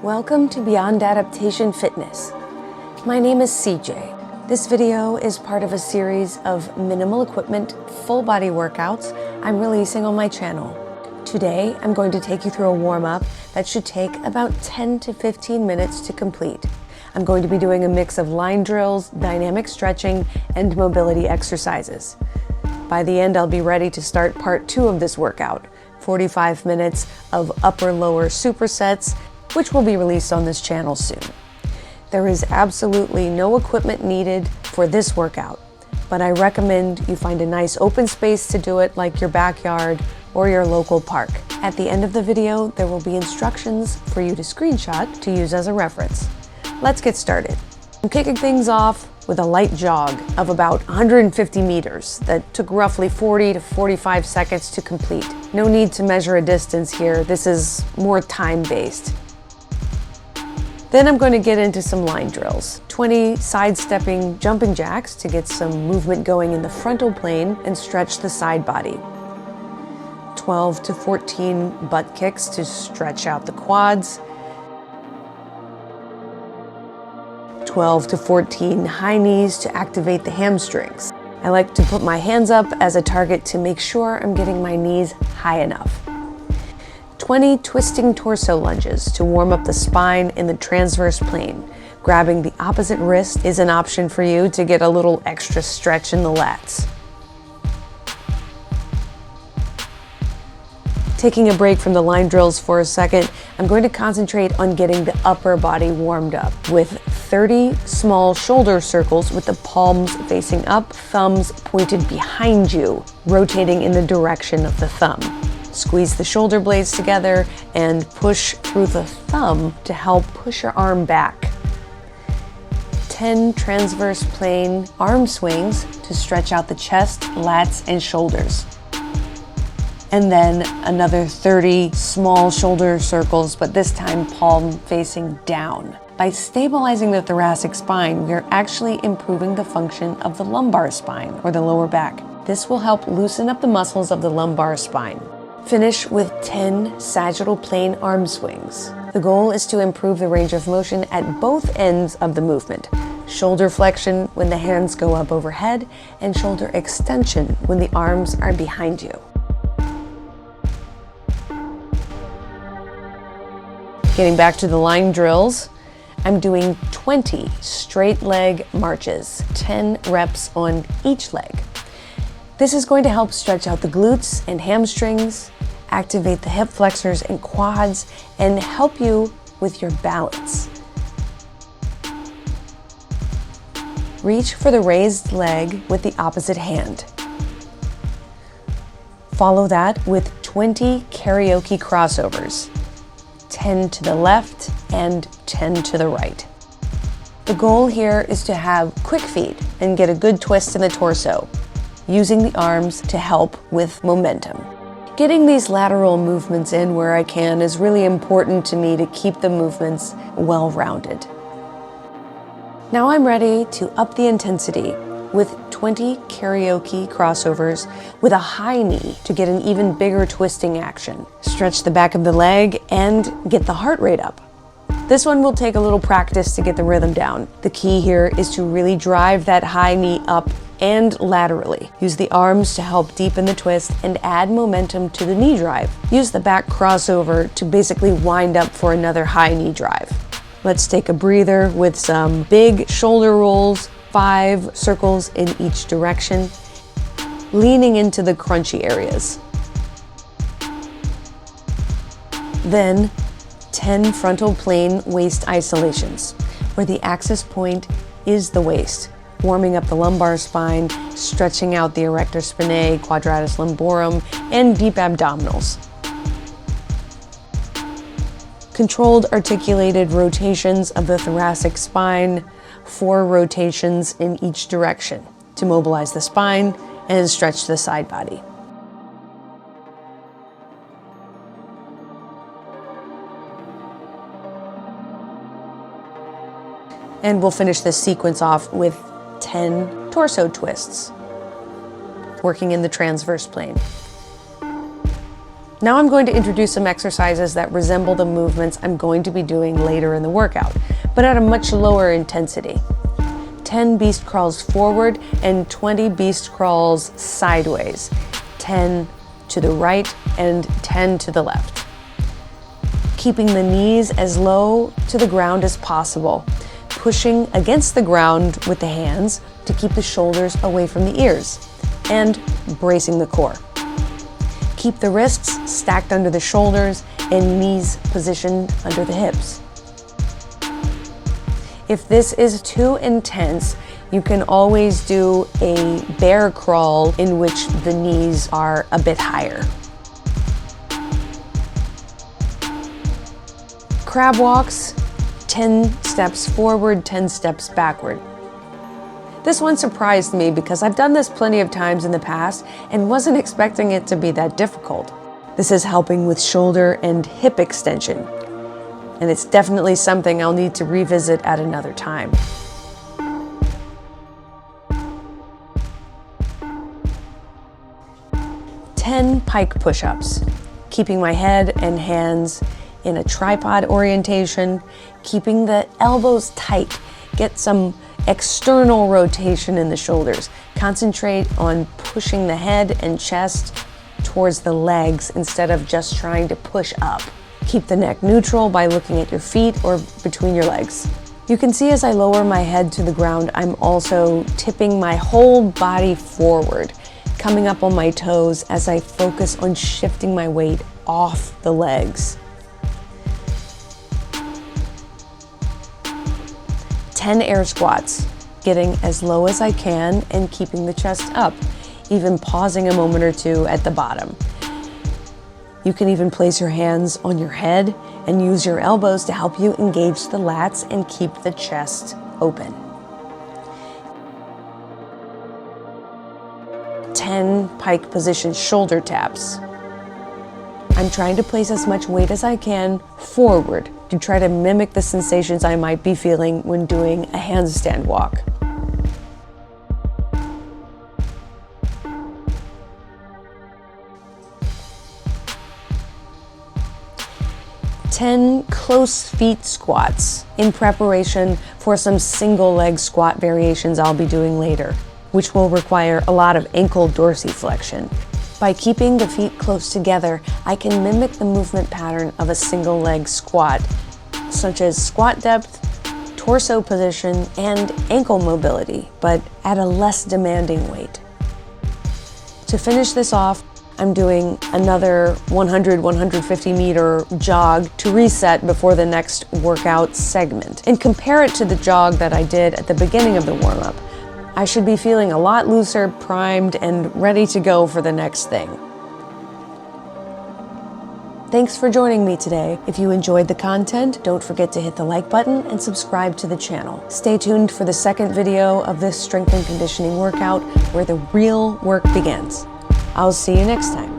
Welcome to Beyond Adaptation Fitness. My name is CJ. This video is part of a series of minimal equipment, full body workouts I'm releasing on my channel. Today, I'm going to take you through a warm-up that should take about 10 to 15 minutes to complete. I'm going to be doing a mix of line drills, dynamic stretching, and mobility exercises. By the end, I'll be ready to start part 2 of this workout, 45 minutes of upper-lower supersets, which will be released on this channel soon. There is absolutely no equipment needed for this workout, but I recommend you find a nice open space to do it, like your backyard or your local park. At the end of the video, there will be instructions for you to screenshot to use as a reference. Let's get started. I'm kicking things off with a light jog of about 150 meters that took roughly 40 to 45 seconds to complete. No need to measure a distance here. This is more time-based. Then I'm going to get into some line drills. 20 sidestepping jumping jacks to get some movement going in the frontal plane and stretch the side body. 12 to 14 butt kicks to stretch out the quads. 12 to 14 high knees to activate the hamstrings. I like to put my hands up as a target to make sure I'm getting my knees high enough. 20 twisting torso lunges to warm up the spine in the transverse plane. Grabbing the opposite wrist is an option for you to get a little extra stretch in the lats. Taking a break from the line drills for a second, I'm going to concentrate on getting the upper body warmed up with 30 small shoulder circles with the palms facing up, thumbs pointed behind you, rotating in the direction of the thumb. Squeeze the shoulder blades together and push through the thumb to help push your arm back. 10 transverse plane arm swings to stretch out the chest, lats, and shoulders. And then another 30 small shoulder circles, but this time palm facing down. By stabilizing the thoracic spine, we are actually improving the function of the lumbar spine, or the lower back. This will help loosen up the muscles of the lumbar spine. Finish with 10 sagittal plane arm swings. The goal is to improve the range of motion at both ends of the movement. Shoulder flexion when the hands go up overhead, and shoulder extension when the arms are behind you. Getting back to the line drills, I'm doing 20 straight leg marches, 10 reps on each leg. This is going to help stretch out the glutes and hamstrings, activate the hip flexors and quads, and help you with your balance. Reach for the raised leg with the opposite hand. Follow that with 20 karaoke crossovers, 10 to the left and 10 to the right. The goal here is to have quick feet and get a good twist in the torso, using the arms to help with momentum. Getting these lateral movements in where I can is really important to me to keep the movements well-rounded. Now I'm ready to up the intensity with 20 karaoke crossovers with a high knee to get an even bigger twisting action. Stretch the back of the leg and get the heart rate up. This one will take a little practice to get the rhythm down. The key here is to really drive that high knee up and laterally. Use the arms to help deepen the twist and add momentum to the knee drive. Use the back crossover to basically wind up for another high knee drive. Let's take a breather with some big shoulder rolls, 5 circles in each direction, leaning into the crunchy areas. Then 10 frontal plane waist isolations, where the axis point is the waist, warming up the lumbar spine, stretching out the erector spinae, quadratus lumborum, and deep abdominals. Controlled articulated rotations of the thoracic spine, 4 rotations in each direction to mobilize the spine and stretch the side body. And we'll finish this sequence off with 10 torso twists, working in the transverse plane. Now I'm going to introduce some exercises that resemble the movements I'm going to be doing later in the workout, but at a much lower intensity. 10 beast crawls forward and 20 beast crawls sideways. 10 to the right and 10 to the left. Keeping the knees as low to the ground as possible, pushing against the ground with the hands to keep the shoulders away from the ears, and bracing the core. Keep the wrists stacked under the shoulders and knees positioned under the hips. If this is too intense, you can always do a bear crawl in which the knees are a bit higher. Crab walks, 10 steps forward, 10 steps backward. This one surprised me because I've done this plenty of times in the past and wasn't expecting it to be that difficult. This is helping with shoulder and hip extension, and it's definitely something I'll need to revisit at another time. "10 pike push-ups, keeping my head and hands in a tripod orientation, keeping the elbows tight, get some external rotation in the shoulders. Concentrate on pushing the head and chest towards the legs instead of just trying to push up. Keep the neck neutral by looking at your feet or between your legs. You can see as I lower my head to the ground, I'm also tipping my whole body forward, coming up on my toes as I focus on shifting my weight off the legs. 10 air squats, getting as low as I can and keeping the chest up, even pausing a moment or two at the bottom. You can even place your hands on your head and use your elbows to help you engage the lats and keep the chest open. 10 pike position shoulder taps. I'm trying to place as much weight as I can forward to try to mimic the sensations I might be feeling when doing a handstand walk. "10 close feet squats in preparation for some single leg squat variations I'll be doing later, which will require a lot of ankle dorsiflexion. By keeping the feet close together, I can mimic the movement pattern of a single leg squat, such as squat depth, torso position, and ankle mobility, but at a less demanding weight. To finish this off, I'm doing another 100-150 meter jog to reset before the next workout segment, and compare it to the jog that I did at the beginning of the warm-up. I should be feeling a lot looser, primed, and ready to go for the next thing. Thanks for joining me today. If you enjoyed the content, don't forget to hit the like button and subscribe to the channel. Stay tuned for the second video of this strength and conditioning workout where the real work begins. I'll see you next time.